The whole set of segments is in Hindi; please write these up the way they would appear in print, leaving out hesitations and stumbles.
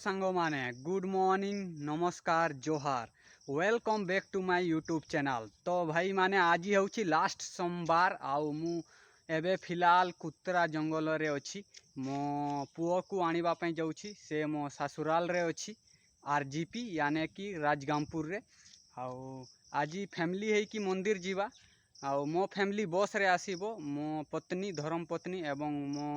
सांगो माने गुड मॉर्निंग नमस्कार जोहार welcome back to my YouTube channel. तो भाई माने आज ही लास्ट सोमवार आउ मु एबे फिलहाल कुतरा जंगल रे अछि। मो पुओ को आनिबा पई जाउछि। से मो ससुराल रे अछि आरजीपी यानी कि राजगामपुर रे। आउ आज फैमिली है कि मंदिर जीवा। आउ मो फैमिली बस रे आसीबो। मो पत्नी धर्म पत्नी एवं मो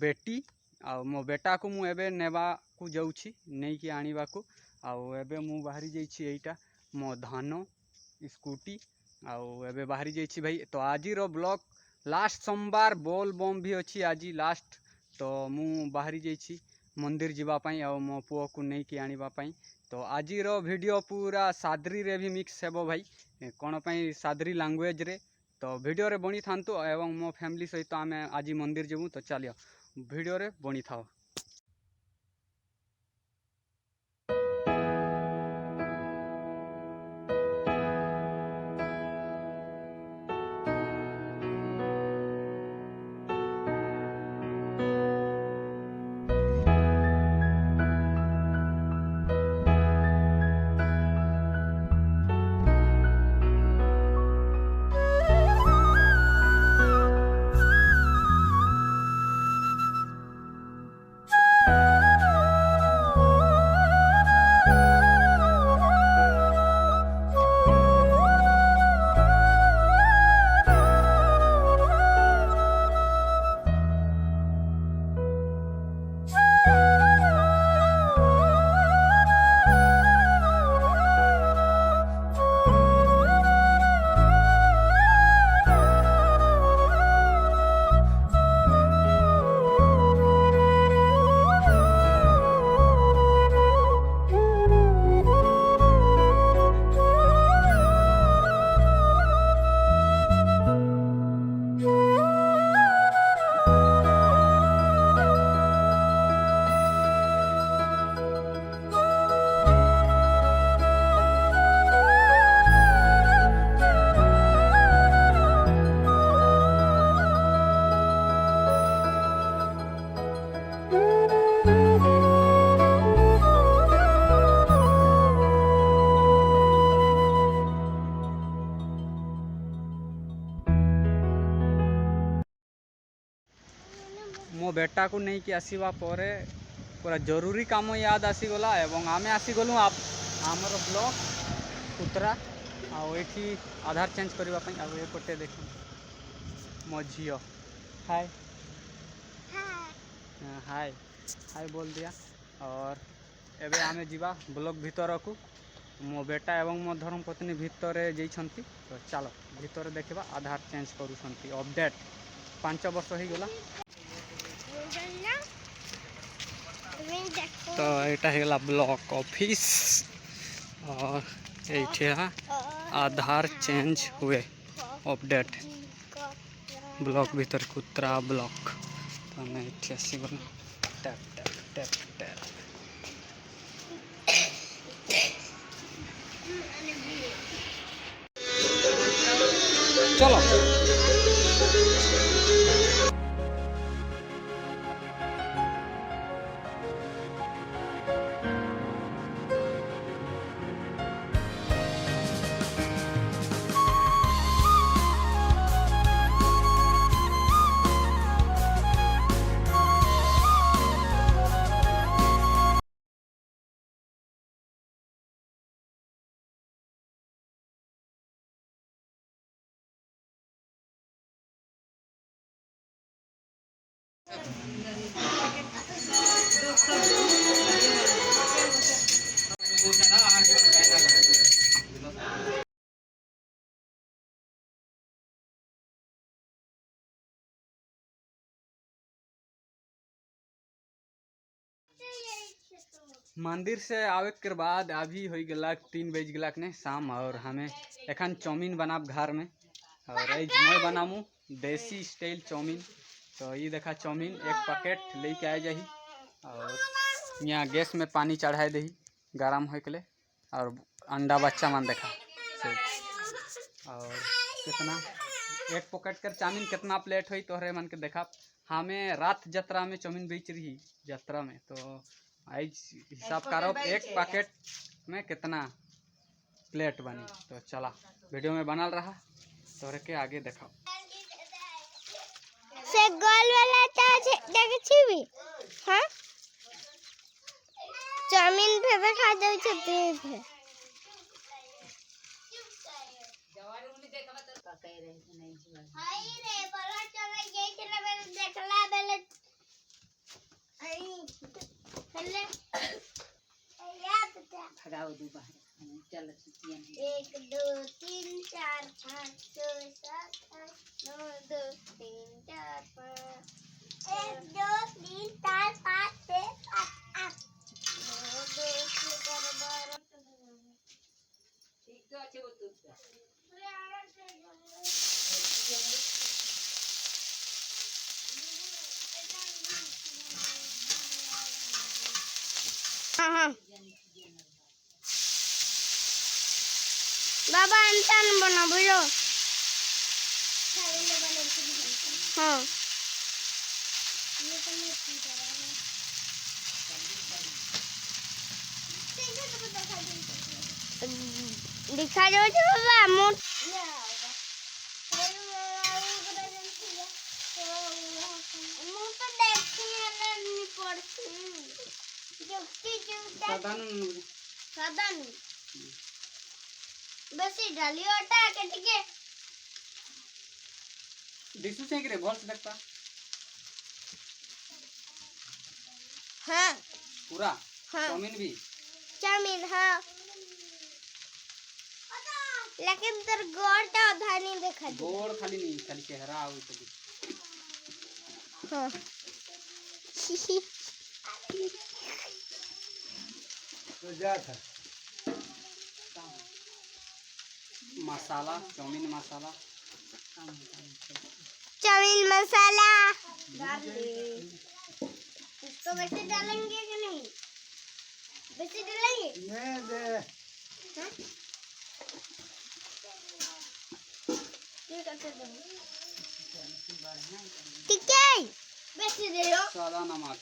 बेटी आ मो बेटा को मु एबे नेबा को जाउछि नहीं कि आनिबा को। आउ एबे मु बाहरी जाइछि एटा मो धानो स्कूटी आउ एबे बाहरी जाइछि भाई। तो आज रो ब्लॉग लास्ट सोमवार बोल बम भी अछि आज लास्ट। तो मु बाहरी जाइछि मंदिर जीवा पई आउ मो पुओ को नहीं कि आनिबा पई। तो आज रो वीडियो पूरा सादरी रे भी मिक्स हेबो भाई कोन पई सादरी लैंग्वेज रे। तो वीडियो रे बनी थांतु एवं मो फैमिली सहित आमे आज मंदिर जेबू। तो चलियो वीडियो रे बनी थाओ। मो बेटा को नहीं कि आसीबा परे पूरा जरूरी काम याद आसीगला एवं आमे आसीगलु आमर ब्लॉक कुतरा आउ एठी आधार चेंज करबा पई। आउ एपटे देख मो झियो हाय हाय हाय बोल दिया। और एबे आमे जीवा ब्लॉक भीतर को मो बेटा एवं मो धर्म पत्नी भीतर जाइछंती। तो चलो भीतर देखबा आधार चेंज करूछंती अपडेट 5 वर्ष हो गला। तो यहाँ है ब्लॉक ऑफिस और ये आधार चेंज हुए अपडेट ब्लॉक भीतर कुतरा ब्लॉक। तो मैं ये आसगल टैप टैप टैप टैप चलो मंदिर से आवे के बाद अभी हो गला 3 बज गला ने शाम। और हमें एखन चाउमीन बनाब घर में और मैं बनामू देसी स्टाइल चाउमीन। तो ये देखा चाउमीन एक पैकेट लेके आ जाही और यहाँ गैस में पानी चढ़ाए दही गरम हो के लिए। और अंडा बच्चा मन देखा और कितना एक पॉकेट कर चाउमीन कितना प्लेट हुई तोहरे मन के देखा। हमें रात जतरा में चाउमीन बेच रही जतरा में। तो आज हिसाब करो एक पैकेट में कितना प्लेट बनी। तो चला वीडियो में बनल रहा तोरे के आगे देखो से गोल वाला देखे छिबी। हां चाउमीन पे खा दे छै पे जवारी उनी देखबा त का कह रहे नहीं छी हाय रे बड़ा चले गई चले बेले देखला बेले आई चले याद खड़ाओ दू बाहर चल 1 2 3 4 5 6 7 8 9 10 3 4 5 1 2 3 4 5 6 7 8 9 10 11 ठीक तो अच्छे बोल हाँ बाबा अंतन बना बोलो हाँ दिखा दो बाबा मोट साधन बस डाली आटा के ठीक दिसु से रे बोल से देखता हाँ पूरा हाँ चाउमीन भी चाउमीन हाँ लेकिन तर गोड़ ता आधा नहीं देखा गोड़ खाली नहीं खाली चेहरा आउ तो हाँ तो जा था मसाला चाउमीन मसाला इसको वैसे डालेंगे कि नहीं वैसे डालेंगे ये दे हाँ ठीक है वैसे दे लो सादा नमक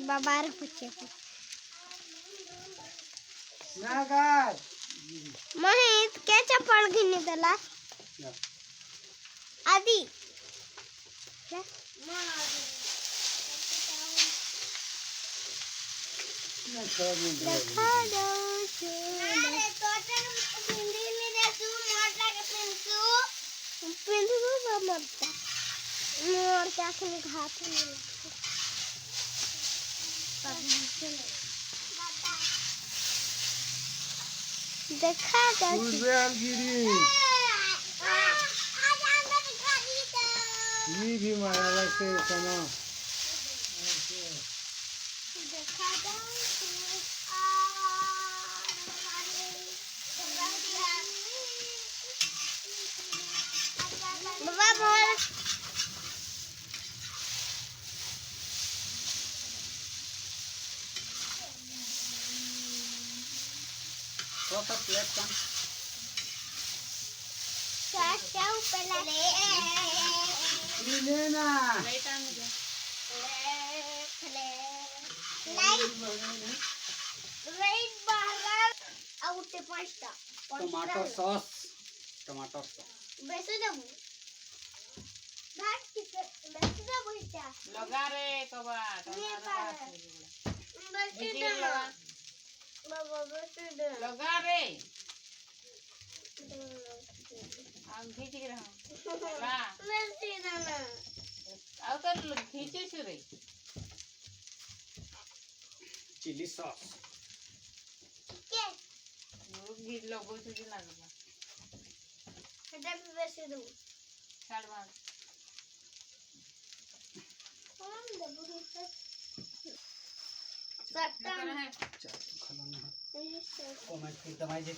बाबा रे पूछे नागर मोहित क्या चप्पल घिनी देला आदि देखा दो मोर क्या खेल घाट में देखा ये भी मारा से समा देखा बाबा बोल तो सब प्लेट का क्या ऊपर ले लेना लाइट बाहर आउटे पास्ता टमाटो सॉस बेसो दबू भात चिकन बेसो दबू इटा लगा रे कबा बेसो लगा बाबा बेसो लगा रे हम खींच के रहा ला बेसो ना आउ तो खींचे छु रे चिली सॉस के वो घी लगो छु लागला हटा बेसो दू छाड़ मार हम दबू सट्टा खलाना कमेंट पे दबाई जे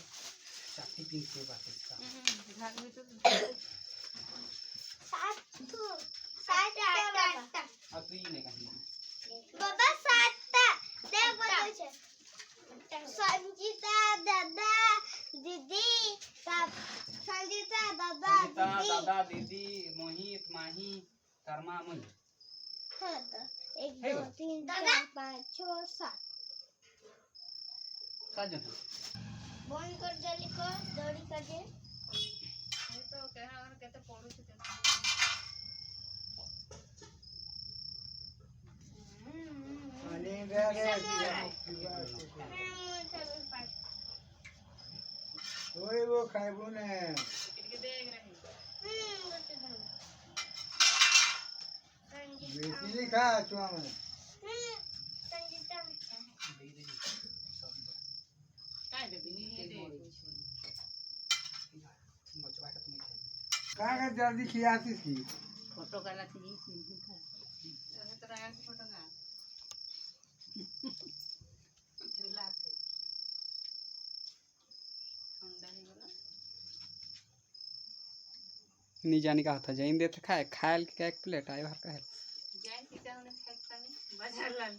चाटी पिन के बात इसका भाग में तो सात आटा अब तू ही नहीं कहीं बाबा सातटा देख बोलो छे संजीता दादा दीदी संजीता दादा दीदी दादा दीदी मोहित माही कर्मा मुई हाँ तो 1 2 3 4 5 6 7 साजन बंद कर जल्दी कर दौड़ी कर दे ये तो कह और कहते पड़ू से पानी दे दे ओए वो खाइबो ने के देख रही बेसी नहीं खा चुआ में काय दे बिनी ये दे बचवा के तुम खाई कहाँ का जल्दी खियाती थी फोटो काला थी तो आया से फोटो का झूला थे ठंडा नहीं बोला नहीं जाने का होता जाइन देते खाए खायल के एक प्लेट आए भर का है जाए सीता उन्हें खाता नहीं बाजार लाल